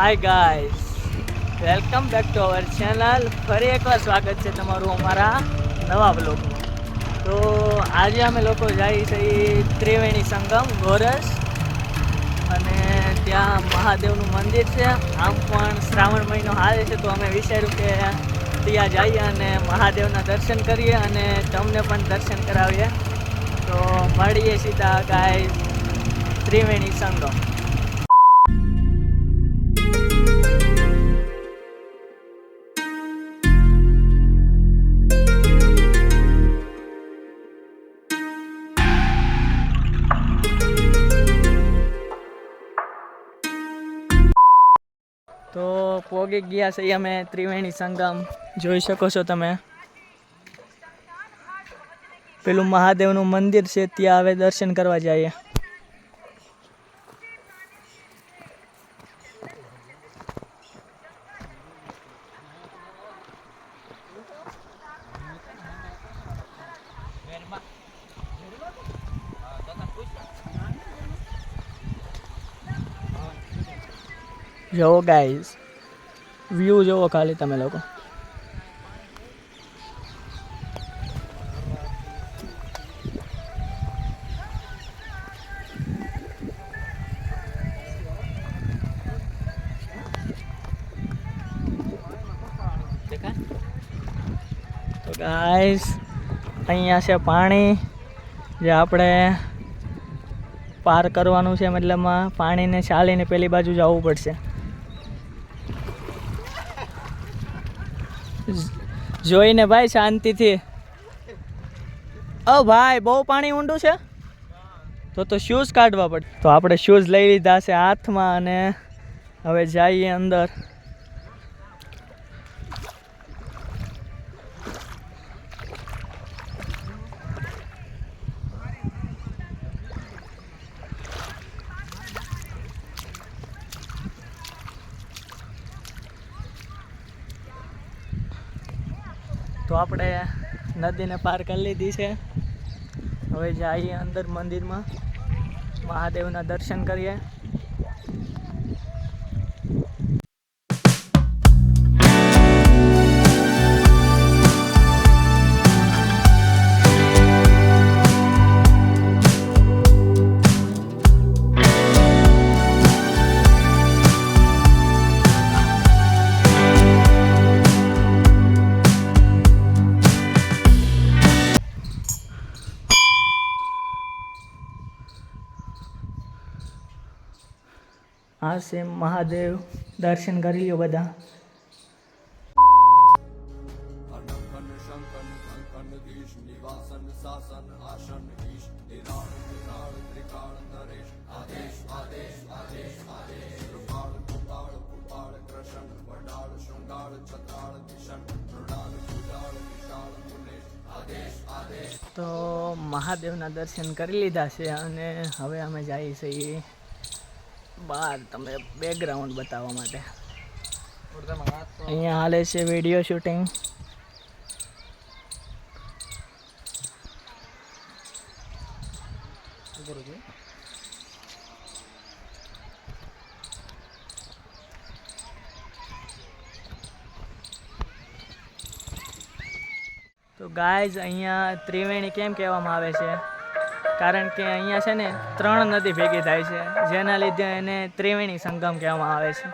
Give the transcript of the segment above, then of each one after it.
Hi guys, welcome back to our channel. ફરી એકવાર સ્વાગત છે તમારું અમારા નવા બ્લોગમાં. તો આજે અમે લોકો જઈએ છીએ ત્રિવેણી સંગમ ગોરસ, અને ત્યાં મહાદેવનું મંદિર છે. આમ પણ શ્રાવણ મહિનો હાલે છે, તો અમે વિચાર્યું કે ત્યાં જઈએ અને મહાદેવના દર્શન કરીએ અને તમને પણ દર્શન કરાવીએ. તો મળીએ સીધા ગાઈસ ત્રિવેણી સંગમ. તો પોગી ગયા છે અમે ત્રિવેણી સંગમ. જોઈ શકો છો તમે, પેલું મહાદેવનું મંદિર છે, ત્યાં હવે દર્શન કરવા જઈએ. જોવો ગાઈસ, વ્યૂ જોવો ખાલી તમે લોકો. તો ગાઈસ, અહીંયા છે પાણી જે આપણે પાર કરવાનું છે, મતલબમાં પાણીને ચાલીને પેલી બાજુ જવું પડશે. જોઈને ભાઈ શાંતિથી. ઓ ભાઈ, બહુ પાણી ઊંડું છે, તો શૂઝ કાઢવા પડે. તો આપણે શૂઝ લઈ લીધા છે હાથમાં અને હવે જઈએ અંદર. તો આપણે નદીને પાર કરી લીધી છે. હવે જઈએ અંદર મંદિરમાં, મહાદેવના દર્શન કરીએ. આ છે મહાદેવ, દર્શન કરી લ્યો બધા. તો મહાદેવના દર્શન કરી લીધા છે અને હવે અમે જઈએ છીએ બહાર તમે બેકગ્રાઉન્ડ બતાવવા માટે. અહીંયા હાલે છે વિડીયો શૂટિંગ. તો ગાઈઝ, અહીંયા ત્રિવેણી કેમ કહેવામાં આવે છે? કારણ કે અહીંયા છે ને 3 નદી ભેગી થાય છે, જેના લીધે એને ત્રિવેણી સંગમ કહેવામાં આવે છે.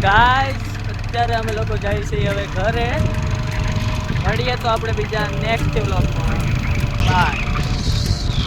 ગાઈસ, અત્યારે અમે લોકો જઈએ છીએ હવે ઘરે. મળીએ તો આપણે બીજા નેક્સ્ટ વ્લોગમાં.